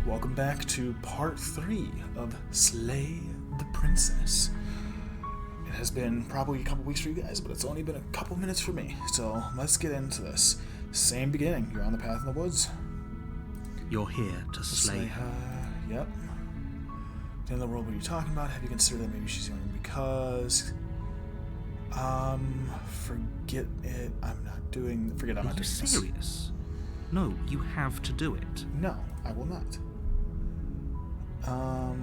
welcome back to part 3 of Slay the Princess. It has been probably a couple weeks for you guys, but it's only been a couple minutes for me, so let's get into this. Same beginning, you're on the path in the woods. You're here to slay her. Yep. In the world, what are you talking about? Have you considered that maybe she's young because... forget it. I'm not doing this. Are you serious? No, you have to do it. No, I will not. Have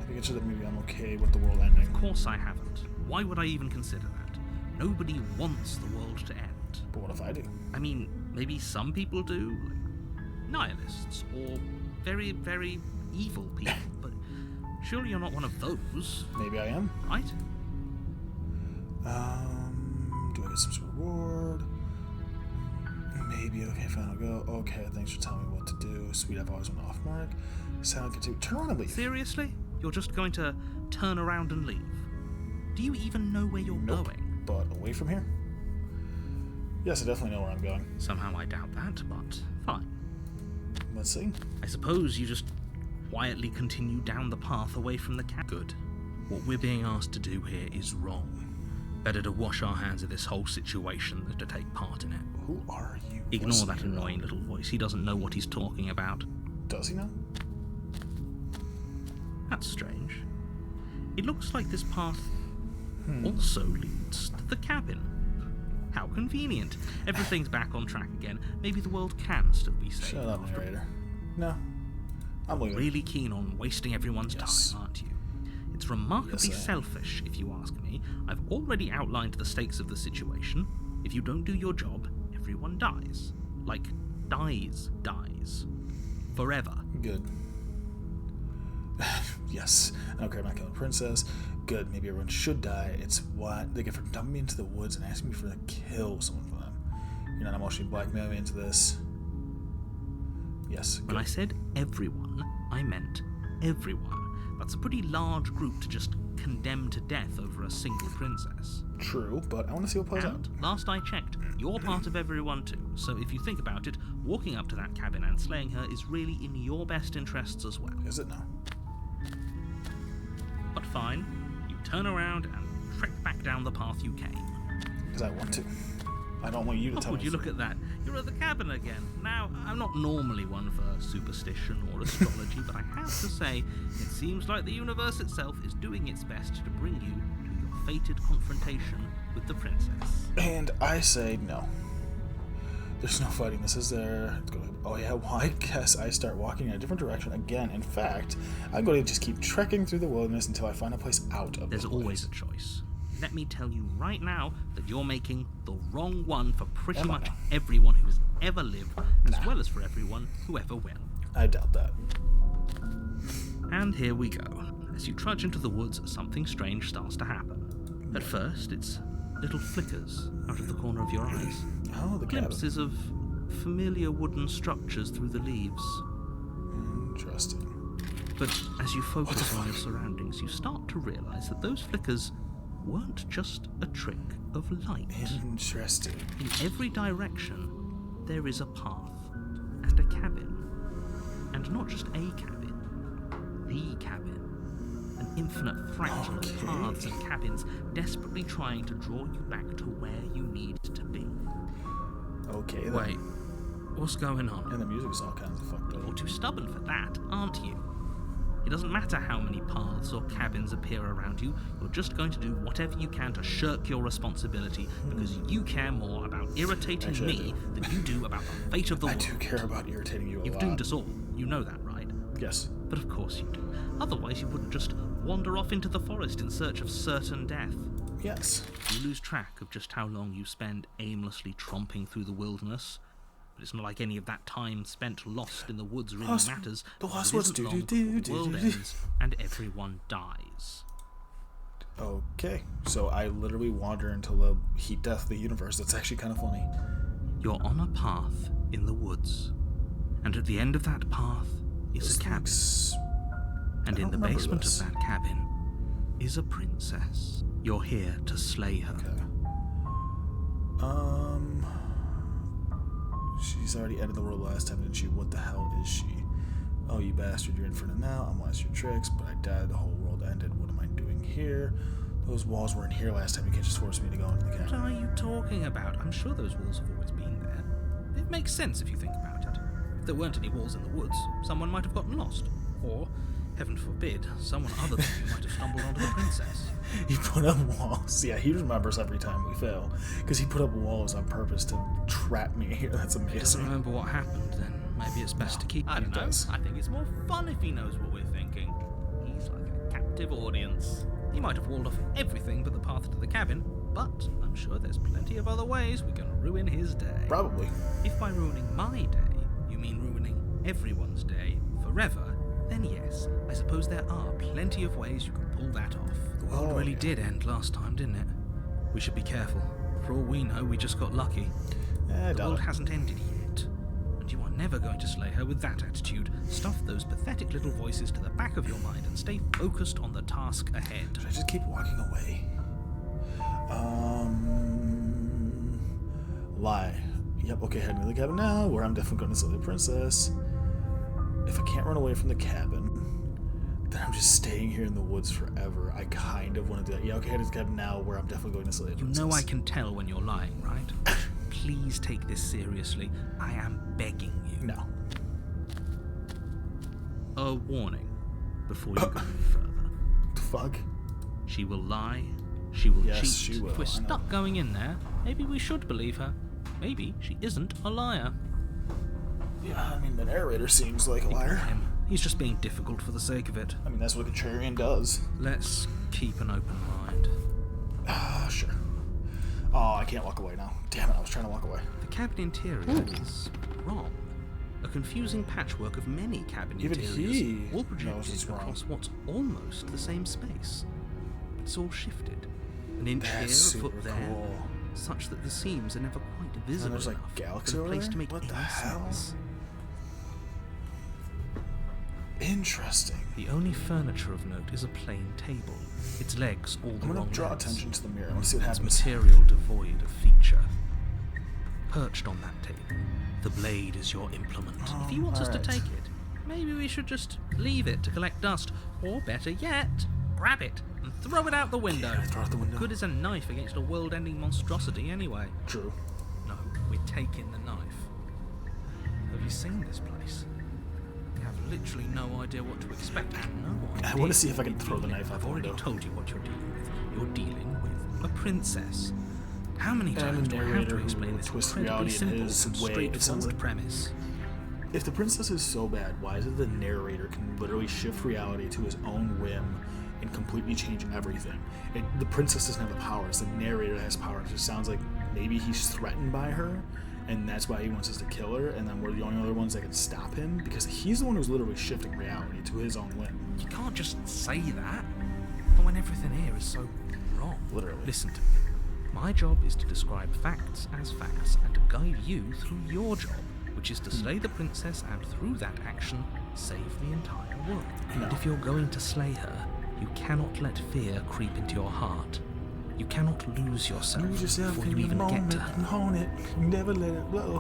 you considered that maybe I'm okay with the world ending? Of course I haven't. Why would I even consider that? Nobody wants the world to end. But what if I do? I mean, maybe some people do, like nihilists, or very, very evil people, but surely you're not one of those. Maybe I am. Right? Do I get some sort of reward? Maybe. Okay, fine, I'll go. Okay, thanks for telling me what to do. Sweet, I've always went off mark. Sound continue. Turn around and leave. Seriously? You're just going to turn around and leave? Do you even know where you're going? But away from here? Yes, I definitely know where I'm going. Somehow I doubt that, but fine. Let's see. I suppose you just quietly continue down the path away from the cat. Good. What we're being asked to do here is wrong. Better to wash our hands of this whole situation than to take part in it. Who are you? Ignore that annoying little voice. He doesn't know what he's talking about. Does he know? That's strange. It looks like this path also leads to the cabin. How convenient. Everything's back on track again. Maybe the world can still be saved. Shut up, narrator. No. I'm leaving. Really keen on wasting everyone's time, aren't you? It's remarkably selfish, if you ask me. I've already outlined the stakes of the situation. If you don't do your job, everyone dies. Like, dies. Forever. Good. Yes. Okay, I'm not killing the princess. Good. Maybe everyone should die. It's what they get for dumping me into the woods and asking me to kill someone for them. You're not emotionally blackmailing me into this. Yes. Good. When I said everyone, I meant everyone. That's a pretty large group to just condemn to death over a single princess. True, but I want to see what plays out. Last I checked, you're part of everyone too, so if you think about it, walking up to that cabin and slaying her is really in your best interests as well. Is it now? But fine, you turn around and trek back down the path you came. Because I want to. I don't want you to tell me. Would you look at that? You're at the cabin again. Now, I'm not normally one for superstition or astrology, but I have to say, it seems like the universe itself is doing its best to bring you to your fated confrontation with the princess. And I say no. There's no fighting this, is there? Oh yeah, well, I guess I start walking in a different direction again. In fact, I'm going to just keep trekking through the wilderness until I find a place out of There's always a choice. Let me tell you right now that you're making the wrong one for pretty much everyone who has ever lived, as well as for everyone who ever will. I doubt that. And here we go. As you trudge into the woods, something strange starts to happen. At first, it's little flickers out of the corner of your eyes. Oh, the glimpses of familiar wooden structures through the leaves. Interesting. But as you focus on your surroundings, you start to realize that those flickers weren't just a trick of light. Interesting. In every direction, there is a path and a cabin. And not just a cabin, the cabin. An infinite fraction of paths and cabins desperately trying to draw you back to where you need to be. Okay, then. Wait, what's going on? And the music's all kinds of fucked up. You're too stubborn for that, aren't you? It doesn't matter how many paths or cabins appear around you, you're just going to do whatever you can to shirk your responsibility because you care more about irritating me than you do about the fate of the world. I do care about irritating you a lot. You've doomed us all. You know that, right? Yes. But of course you do. Otherwise you wouldn't just wander off into the forest in search of certain death. Yes. You lose track of just how long you spend aimlessly tromping through the wilderness. But it's not like any of that time spent lost in the woods really matters. The lost woods the world ends and everyone dies. Okay, so I literally wander into the heat death of the universe. That's actually kind of funny. You're on a path in the woods, and at the end of that path is a cabin. And in the basement of that cabin is a princess. You're here to slay her. Okay. She's already ended the world last time, didn't she? What the hell is she? Oh, you bastard, you're infinite now. I'm lost your tricks, but I died. The whole world ended. What am I doing here? Those walls weren't here last time. You can't just force me to go into the What cabin. are you talking about? I'm sure those walls have always been there. It makes sense if you think about it. If there weren't any walls in the woods, someone might have gotten lost. Or, heaven forbid, someone other than you might have stumbled onto the princess. He put up walls. Yeah, he remembers every time we fail. Because he put up walls on purpose to trap me here. That's If he doesn't amazing. remember what happened, then maybe it's best to keep... I don't know. does. I think it's more fun if he knows what we're thinking. He's like a captive audience. He might have walled off everything but the path to the cabin, but I'm sure there's plenty of other ways we can ruin his day. Probably. If by ruining my day, you mean ruining everyone's day forever, then yes, I suppose there are plenty of ways you can pull that off. The world really did end last time, didn't it? We should be careful. For all we know, we just got lucky. I The doubt world it. hasn't ended yet. And you are never going to slay her with that attitude. Stuff those pathetic little voices to the back of your mind and stay focused on the task ahead. Should I just keep walking away? Lie. Yep, okay, heading to the cabin now, where I'm definitely going to slay the princess. If I can't run away from the cabin, then I'm just staying here in the woods forever. I kind of want to do that. Yeah, okay, heading to the cabin now, where I'm definitely going to slay the You princess. know I can tell when you're lying, right? Please take this seriously. I am begging you. No. A warning before you go any further. The fuck? She will lie. She will Yes, cheat. she will, If we're I know. stuck going in there, maybe we should believe her. Maybe she isn't a liar. Yeah, I mean, the narrator seems like a liar. Him. He's just being difficult for the sake of it. I mean, that's what a contrarian does. Let's keep an open mind. Sure. Oh, I can't walk away now. Damn it, I was trying to walk away. The cabin interior is wrong. A confusing patchwork of many cabin Even interiors, he all knows projected it's wrong. across what's almost the same space. It's all shifted. An inch That's here, a super foot there, cool. such that the seams are never quite visible there's, like, enough galaxy for over the place there? to make What any the hell? sense. Interesting. The only furniture of note is a plain table, its legs all the I'm gonna wrong draw lengths. attention to the mirror. I want to see what Its happens. material devoid of feature. Perched on that table, the blade is your implement. If you want us to alright. take it, maybe we should just leave it to collect dust, or better yet, grab it and throw it out the window. Yeah, throw it out the window. Good as a knife against a world-ending monstrosity anyway. True. No, we're taking the knife. Have you seen this place? You have literally no idea what to expect. And no idea I wanna see if I can what throw the you're knife dealing out with. the I've already window. told you what you're dealing with. You're dealing with a princess. How many And a times do I have narrator to who explain will this twist incredibly reality in simple his and way? It sounds straightforward like- premise? If the princess is so bad, why is it the narrator can literally shift reality to his own whim and completely change everything? The princess doesn't have the powers. The narrator has powers. It just sounds like maybe he's threatened by her, and that's why he wants us to kill her, and then we're the only other ones that can stop him, because he's the one who's literally shifting reality to his own whim. You can't just say that. But when everything here is so wrong. Literally. Listen to me. My job is to describe facts as facts and to guide you through your job, which is to slay the princess and through that action, save the entire world. No. And if you're going to slay her, you cannot let fear creep into your heart. You cannot lose yourself Lose yourself before in you the even get moment to and her. own it. Never let it blow.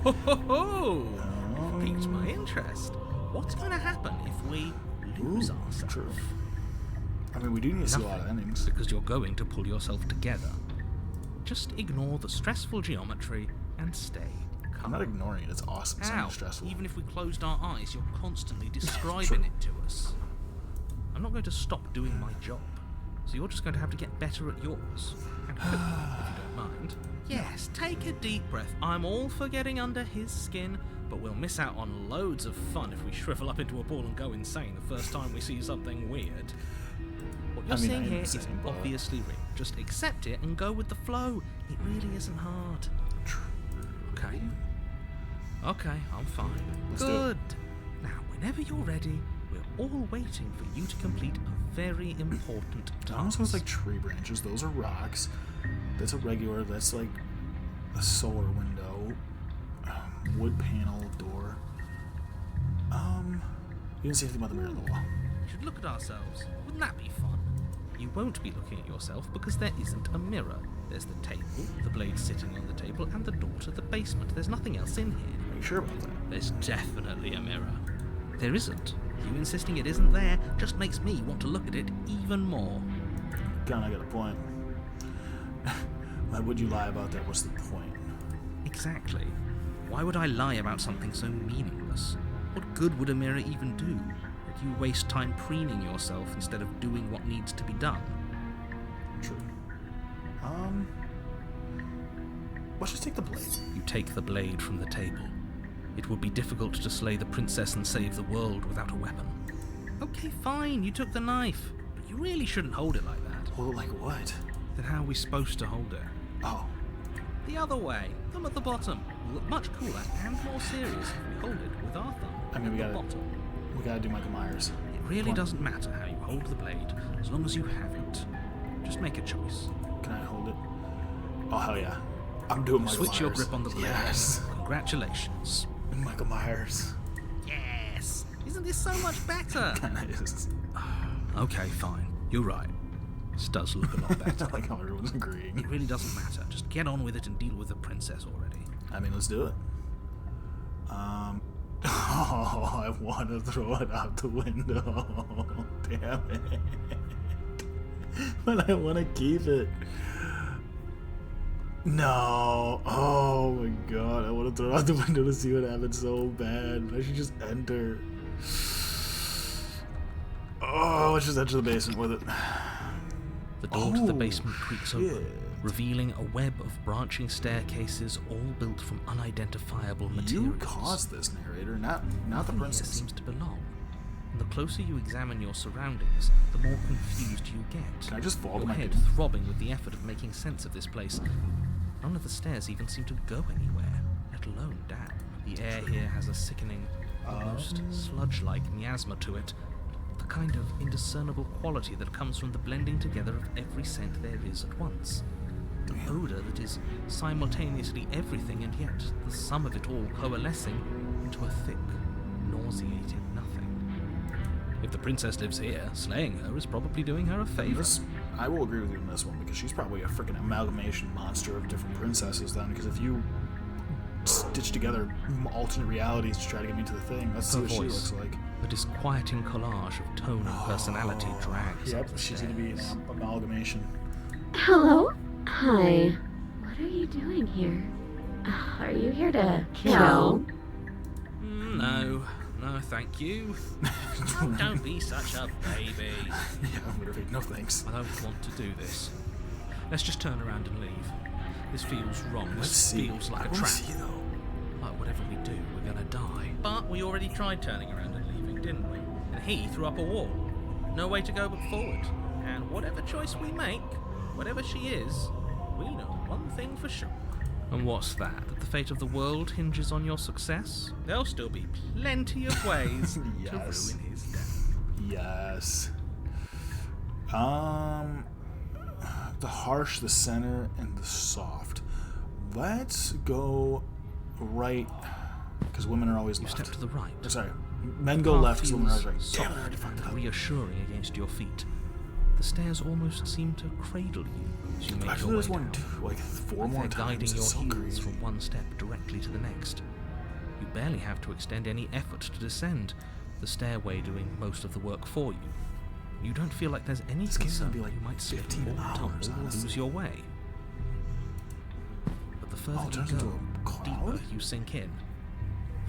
Ho ho ho! Piqued my interest. What's going to happen if we lose ourselves? True. I mean, we do need to see a lot of Nothing, endings. because you're going to pull yourself together. Just ignore the stressful geometry and stay I'm calm. not ignoring it. It's awesome. It's Ow, not stressful. even if we closed our eyes, you're constantly describing it to us. I'm not going to stop doing my job, so you're just going to have to get better at yours. And hope, if you don't mind. Yes, take a deep breath. I'm all for getting under his skin, but we'll miss out on loads of fun if we shrivel up into a ball and go insane the first time we see something weird. What you're I mean, seeing I am here is insane, but- obviously real. Just accept it and go with the flow. It really isn't hard. Okay. Okay, I'm fine. Let's do it. Good. Now, whenever you're ready, we're all waiting for you to complete a very important It task. almost looks like tree branches. Those are rocks. That's a regular. That's like a solar window. Wood panel door. You can see anything about the mirror on the wall. We should look at ourselves. Wouldn't that be fun? You won't be looking at yourself because there isn't a mirror. There's the table, the blade sitting on the table, and the door to the basement. There's nothing else in here. Are you sure about that? There's definitely a mirror. There isn't. You insisting it isn't there just makes me want to look at it even more. Kinda got a point. Why would you lie about that? What's the point? Exactly. Why would I lie about something so meaningless? What good would a mirror even do? Would you waste time preening yourself instead of doing what needs to be done? True. Let's just take the blade. You take the blade from the table. It would be difficult to slay the princess and save the world without a weapon. Okay, fine, you took the knife, but you really shouldn't hold it like that. Hold it like what? Then how are we supposed to hold it? Oh. The other way, thumb at the bottom. Will look much cooler and more serious if we hold it with our thumb I mean, at the bottom. We gotta do Michael Myers. It really doesn't matter how you hold the blade, as long as you have it. Just make a choice. Can I hold it? Oh, hell yeah. I'm doing Michael Myers. Switch your grip on the blade. Yes. Congratulations. Michael Myers. Yes! Isn't this so much better? Kinda is. Okay, fine. You're right. This does look a lot I better. like how everyone's agreeing. It really doesn't matter. Just get on with it and deal with the princess already. I mean, let's do it. Oh, I want to throw it out the window. Damn it. But I want to keep it. No. Oh my god. I want to throw it out the window to see what happens so bad. I should just enter. Oh, let's just enter the basement with it. The door to the Oh, basement creaks shit. open, revealing a web of branching staircases all built from unidentifiable materials. You caused this, narrator, not the Nothing here princess. seems to belong. And the closer you examine your surroundings, the more confused you get. Can I just fall to Your my head dude? throbbing with the effort of making sense of this place. None of the stairs even seem to go anywhere, let alone down. The air here has a sickening, almost sludge-like miasma to it. The kind of indiscernible quality that comes from the blending together of every scent there is at once. An odour that is simultaneously everything and yet the sum of it all coalescing into a thick, nauseating nothing. If the princess lives here, slaying her is probably doing her a favour. I will agree with you on this one because she's probably a freaking amalgamation monster of different princesses then, because if you stitch together alternate realities to try to get me to the thing, let's see Her what she voice, looks like. a disquieting collage of tone and personality drags up Yep, the she's gonna be an stairs. amalgamation. Hello? Hi. What are you doing here? Are you here to kill? No, thank you. Don't be such a baby. Yeah, literally, no thanks. I don't want to do this. Let's just turn around and leave. This feels wrong. Let's This see. feels I like a wanna trap. see though. Like whatever we do, we're gonna die. But we already tried turning around and leaving, didn't we? And he threw up a wall. No way to go but forward. And whatever choice we make, whatever she is, we know one thing for sure. And what's that? That the fate of the world hinges on your success? There'll still be plenty of ways Yes. to ruin his death. Yes. The harsh, the center, and the soft. Let's go right, because women are always You left. step to the right. Or, sorry, men go Path left because women are feels always right. Damn it, I solid already fucked it and up. reassuring against your feet. The stairs almost seem to cradle you as you make Actually, your way there's one, down. like 4 Like more they're guiding times. your It's so heels crazy. from one step directly to the next. You barely have to extend any effort to descend, the stairway doing most of the work for you. You don't feel like there's any This game's concern gonna be like you might slip 15 or hours, tumble or honestly. lose your way. But the further Oh, it you turns go, into a the cloud? deeper you sink in.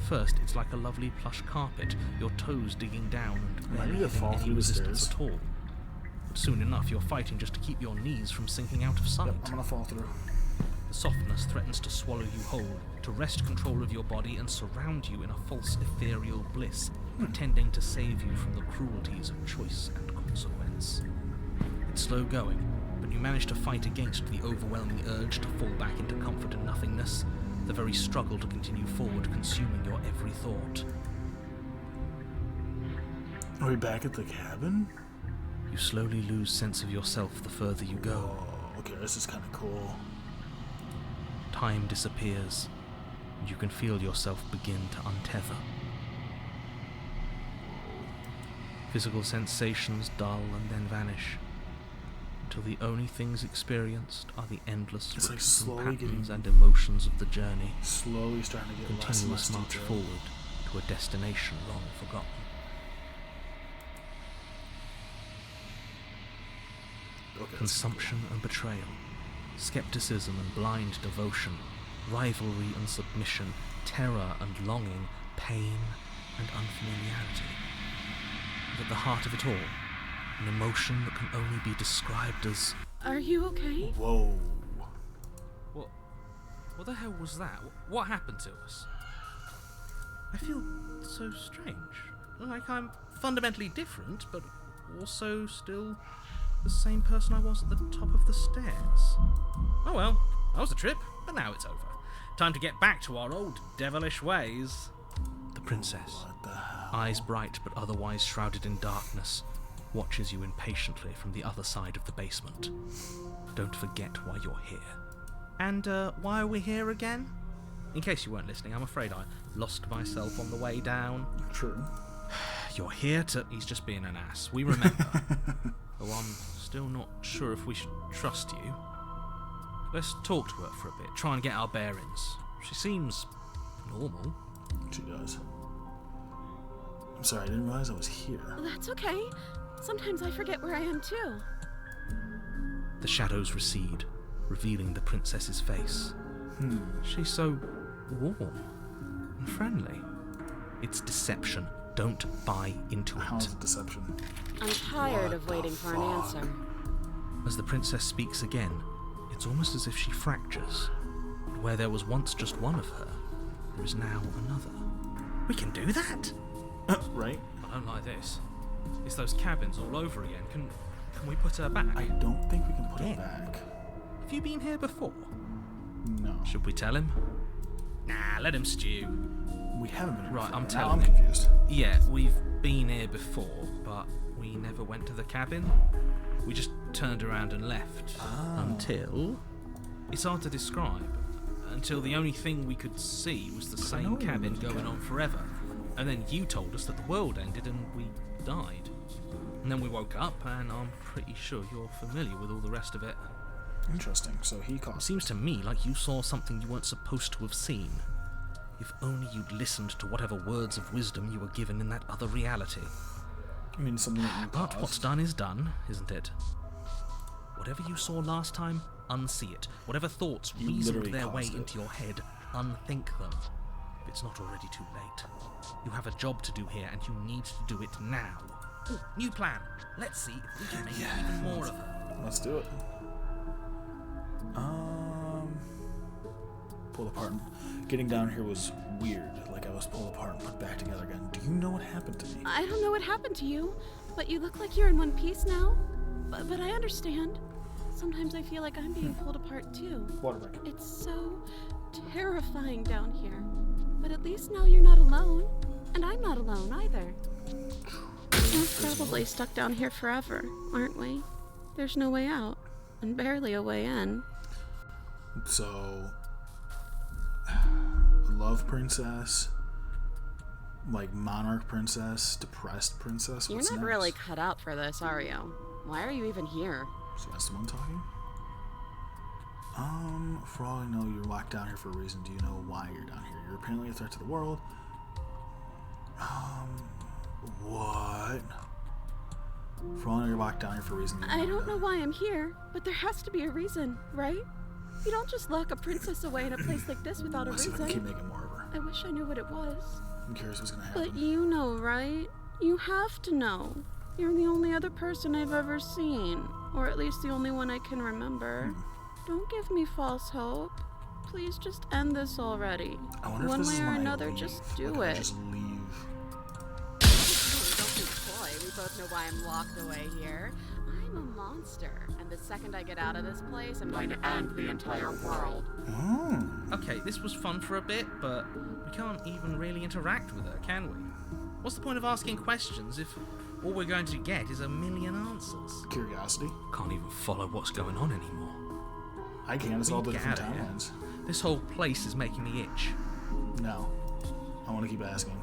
First, it's like a lovely plush carpet, your toes digging down and Am I barely gonna hitting fall any through the resistance stairs? at all. But soon enough, you're fighting just to keep your knees from sinking out of sight. Yep, I'm gonna fall through. The softness threatens to swallow you whole, to wrest control of your body and surround you in a false ethereal bliss, pretending to save you from the cruelties of choice and consequence. It's slow going, but you manage to fight against the overwhelming urge to fall back into comfort and nothingness, the very struggle to continue forward consuming your every thought. Are we back at the cabin? You slowly lose sense of yourself the further you go. Oh, okay, this is kind of cool. Time disappears, and you can feel yourself begin to untether. Physical sensations dull and then vanish, until the only things experienced are the endless It's like rhythms and slowly patterns getting- and emotions of the journey. Slowly starting to get less and less Continuous march detailed. forward to a destination long forgotten. Okay. Consumption and betrayal, skepticism and blind devotion, rivalry and submission, terror and longing, pain and unfamiliarity. And at the heart of it all, an emotion that can only be described as... Are you okay? Whoa. What the hell was that? What happened to us? I feel so strange. Like I'm fundamentally different, but also still the same person I was at the top of the stairs. Oh well, that was a trip, but now it's over. Time to get back to our old devilish ways. The princess, What the hell? eyes bright but otherwise shrouded in darkness, watches you impatiently from the other side of the basement. Don't forget why you're here. And why are we here again? In case you weren't listening, I'm afraid I lost myself on the way down. True. You're here to... He's just being an ass. We remember. Though I'm still not sure if we should trust you. Let's talk to her for a bit, try and get our bearings. She seems normal. She does. I'm sorry, I didn't realize I was here. That's okay. Sometimes I forget where I am too. The shadows recede, revealing the princess's face. She's so warm and friendly. It's deception. Don't buy into How's it. it deception? I'm tired What of the waiting for an fuck? answer. As the princess speaks again, it's almost as if she fractures. But where there was once just one of her, there is now another. We can do that? Right? I don't like this. It's those cabins all over again. Can we put her back? I don't think we can put it Yeah. back. Have you been here before? No. Should we tell him? Nah, let him stew. We haven't been here Right, before. I'm Now telling I'm you. confused. Yeah, we've been here before, but we never went to the cabin. We just turned around and left. Until... It's hard to describe. Until the only thing we could see was the I know same we were cabin together. going on forever. And then you told us that the world ended and we died. And then we woke up, and I'm pretty sure you're familiar with all the rest of it. Interesting. So he It caused. seems to me like you saw something you weren't supposed to have seen. If only you'd listened to whatever words of wisdom you were given in that other reality. I mean, something that you But caused. what's done is done, isn't it? Whatever you saw last time, unsee it. Whatever thoughts You reasoned literally their way caused it. into your head, unthink them. If it's not already too late. You have a job to do here, and you need to do it now. Ooh, new plan. Let's see if we can make even more of her. Let's do it. Pulled apart. Getting down here was weird. Like I was pulled apart and put back together again. Do you know what happened to me? I don't know what happened to you, but you look like you're in one piece now. But I understand. Sometimes I feel like I'm being pulled apart too. Water break. It's so terrifying down here. But at least now you're not alone. And I'm not alone either. We're probably stuck down here forever, aren't we? There's no way out, and barely a way in. So, love princess, like monarch princess, depressed princess. You're What's not next? really cut out for this, are you? Why are you even here? So that's the one talking. For all I know, you're locked down here for a reason. Do you know why you're down here? You're apparently a threat to the world. What? For all I know, you're locked down here for a reason. I don't know why I'm here, but there has to be a reason, right? You don't just lock a princess away in a place like this without a Let's see if I can keep reason. making more of her. I wish I knew what it was. I'm curious what's gonna happen. But you know, right? You have to know. You're the only other person I've ever seen. Or at least the only one I can remember. Don't give me false hope. Please just end this already. I wonder One if this way is or when another, I leave. just do Like, I it. just leave. Don't be coy. We both know why I'm locked away here. I'm a monster. And the second I get out of this place, I'm going to end the entire world. Oh. Okay, this was fun for a bit, but we can't even really interact with her, can we? What's the point of asking questions if all we're going to get is a million answers? Curiosity. Can't even follow what's going on anymore. I can. It's all the Get different outta here. timelines. This whole place is making me itch. No. I want to keep asking.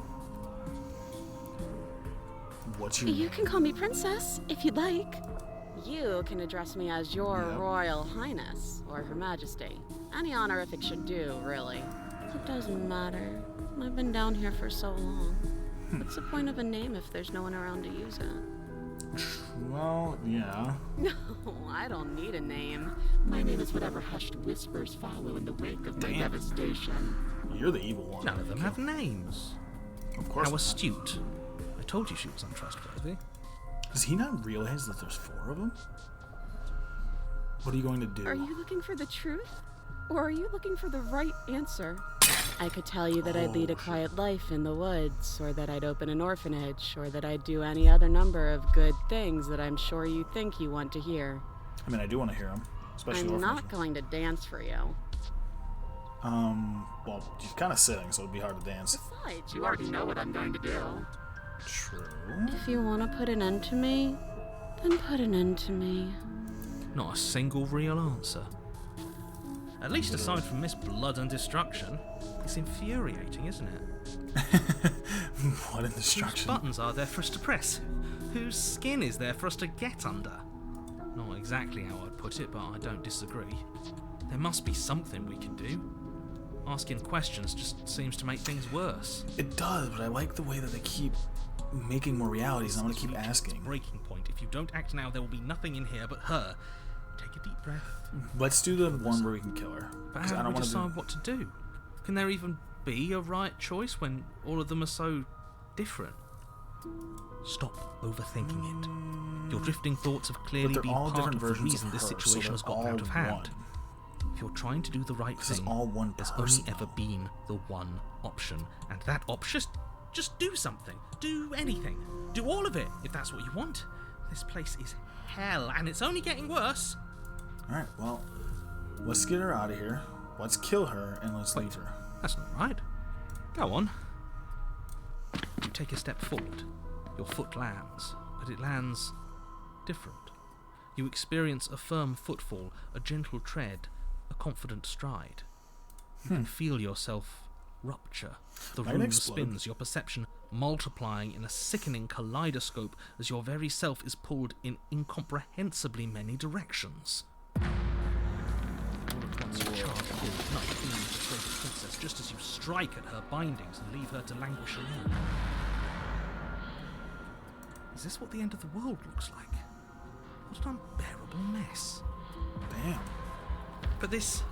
What's your You name? can call me Princess, if you'd like. You can address me as Your Yep. Royal Highness, or Her Majesty. Any honorific should do, really. It doesn't matter. I've been down here for so long. What's the point of a name if there's no one around to use it? Well, yeah. No, I don't need a name. My name is whatever hushed whispers follow in the wake of my devastation. You're the evil one. None of them have names. Of course How not. astute. I told you she was untrustworthy. Does he not realize that there's 4 of them? What are you going to do? Are you looking for the truth? Or are you looking for the right answer? I could tell you that I'd lead a quiet life in the woods, or that I'd open an orphanage, or that I'd do any other number of good things that I'm sure you think you want to hear. I mean, I do want to hear him. Especially I'm orphanage. not going to dance for you. Well, she's kind of sitting, so it'd be hard to dance. Besides, You already know what I'm going to do. True. if you want to put an end to me, then put an end to me. Not a single real answer. At least aside from this blood and destruction, it's infuriating, isn't it? What in Whose destruction? buttons are there for us to press? Whose skin is there for us to get under? Not exactly how I'd put it, but I don't disagree. There must be something we can do. Asking questions just seems to make things worse. It does, but I like the way that they keep making more realities, and I'm going to keep Reach its asking. breaking point. If you don't act now, there will be nothing in here but her. Take a deep breath. Let's do the one where we can kill her. But 'Cause how I do don't we want to decide what to do? Can there even be a right choice when all of them are so different? Stop overthinking it. Your drifting thoughts have But clearly they're been all part different of the versions reason of this her, so situation has they're gotten out all of hand. one. If you're trying to do the right This is thing, all one there's person. only ever been the one option, and that option, just do something. Do anything. Do all of it, if that's what you want. This place is hell, and it's only getting worse. Alright, well, let's get her out of here. Let's kill her, and let's leave her. That's not right. Go on. You take a step forward. Your foot lands, but it lands different. You experience a firm footfall, a gentle tread, a confident stride. You can feel yourself rupture. The Might room explode. spins, your perception multiplying in a sickening kaleidoscope as your very self is pulled in incomprehensibly many directions. All at once, you charge forward, not feeling to save the princess, just as you strike at her bindings and leave her to languish alone. Is this what the end of the world looks like? What an unbearable mess. Damn. But this...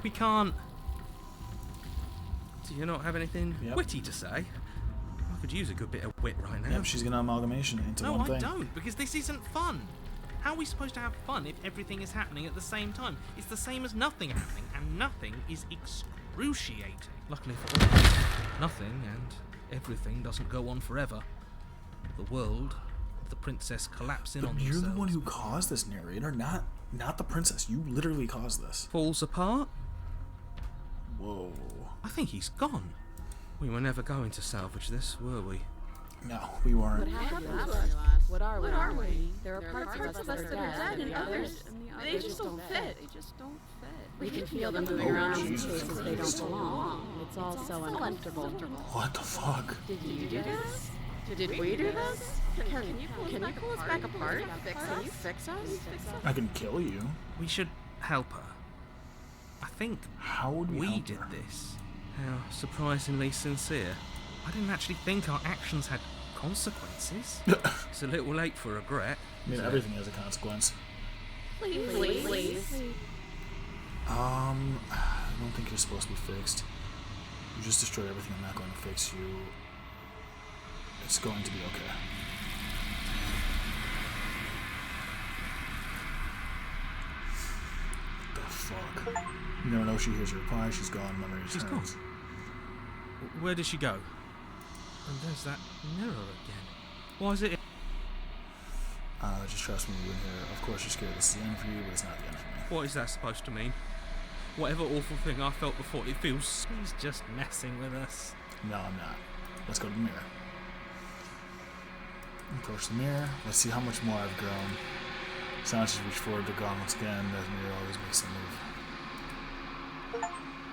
We can't... Do you not have anything Yep. witty to say? I could use a good bit of wit right now. Yep, she's gonna amalgamation into No, one I thing. don't, because this isn't fun. How are we supposed to have fun if everything is happening at the same time? It's the same as nothing happening, and nothing is excruciating. Luckily for all, nothing and everything doesn't go on forever. The world, the princess collapse in But on you're themselves. the one who caused this, narrator, not the princess. You literally caused this. Falls apart? Whoa. I think he's gone. We were never going to salvage this, were we? No, we weren't. What are we? There are parts of us that are dead, and others, they just don't fit. We can feel them moving around in Jesus places they don't Christ. belong. It's all so uncomfortable. What the fuck? Did you do this? Did we do this? Can you pull us back apart? Can you fix us? I can kill you. We should help her. I think How would we we help did her? this. How surprisingly sincere. I didn't actually think our actions had consequences. It's a little late for regret. I mean, everything has a consequence. Please. I don't think you're supposed to be fixed. You just destroyed everything. I'm not going to fix you. It's going to be okay. What the fuck? You never know. She hears your reply. She's gone. Memory She's returns. gone. Where did she go? And there's that mirror again. Why is it? Just trust me. You in here. Of course, you're scared. This is the end for you, but it's not the end for me. What is that supposed to mean? Whatever awful thing I felt before, it feels he's just messing with us. No, I'm not. Let's go to the mirror. Approach the mirror. Let's see how much more I've grown. Sanchez reach forward to gone once again. That mirror always makes a move.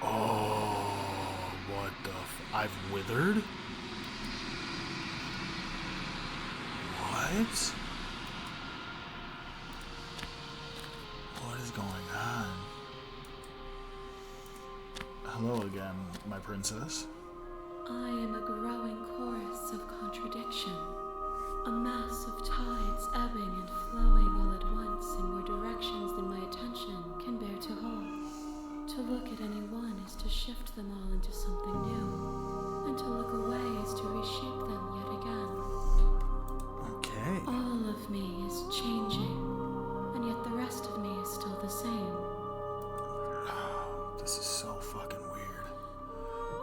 Oh, what the I've withered? What? What is going on? Hello again, my princess. I am a growing chorus of contradiction. A mass of tides ebbing and flowing all at once in more directions than my attention can bear to hold. To look at any one is to shift them all into something new, and to look away is to reshape them yet again. Okay. All of me is changing, and yet the rest of me is still the same. This is so fucking weird.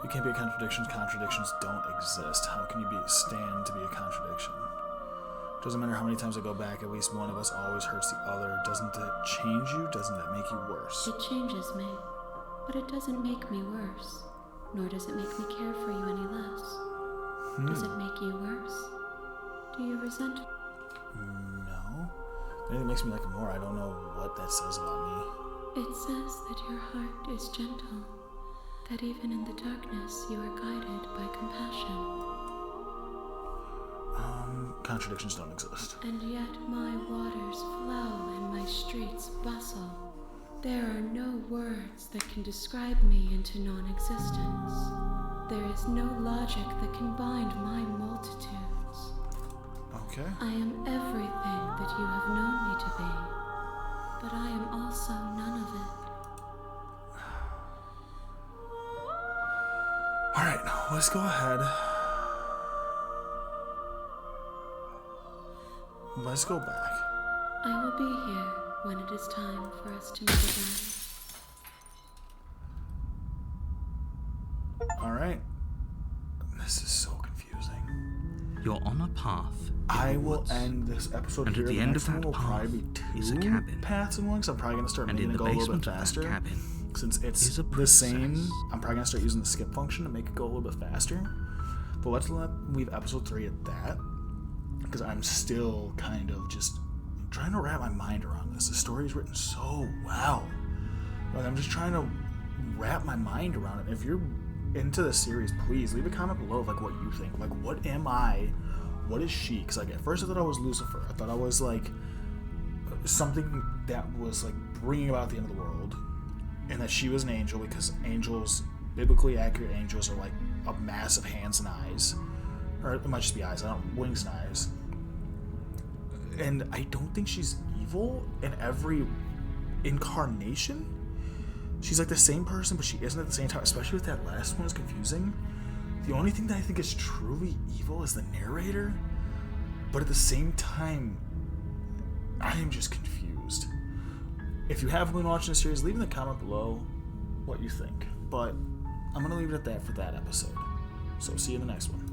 You can't be a contradiction. Contradictions don't exist. How can you stand to be a contradiction? Doesn't matter how many times I go back, at least one of us always hurts the other. Doesn't that change you? Doesn't that make you worse? It changes me, but it doesn't make me worse. Nor does it make me care for you any less. Does it make you worse? Do you resent me? No. Anything makes me like it more. I don't know what that says about me. It says that your heart is gentle, that even in the darkness you are guided by compassion. Contradictions don't exist. And yet my waters flow and my streets bustle. There are no words that can describe me into non-existence. There is no logic that can bind my multitudes. Okay. I am everything that you have known me to be, but I am also none of it. Alright, let's go ahead. Let's go back. I will be here when it is time for us to meet again. Alright. This is so confusing. You're on a path. in I the will woods, end this episode and here. at the The end next of one that will probably be path is a 2 cabin. paths in one, so I'm probably going to start And making in it the go a little basement bit of that faster. cabin Since it's is a the same, princess. I'm probably going to start using the skip function to make it go a little bit faster. But let's leave episode 3 at that, because I'm still kind of just trying to wrap my mind around this. The story is written so well. Like, I'm just trying to wrap my mind around it. If you're into the series, please leave a comment below of like what you think. Like, what am I? What is she? Because like at first I thought I was Lucifer. I thought I was like something that was like bringing about the end of the world, and that she was an angel, because angels, biblically accurate angels, are like a mass of hands and eyes, or it might just be eyes. I don't wings and eyes. And I don't think she's evil in every incarnation. She's like the same person, but she isn't at the same time. Especially with that last one, is confusing. The only thing that I think is truly evil is the narrator. But at the same time, I am just confused. If you haven't been watching the series, leave in the comment below what you think. But I'm going to leave it at that for that episode. So see you in the next one.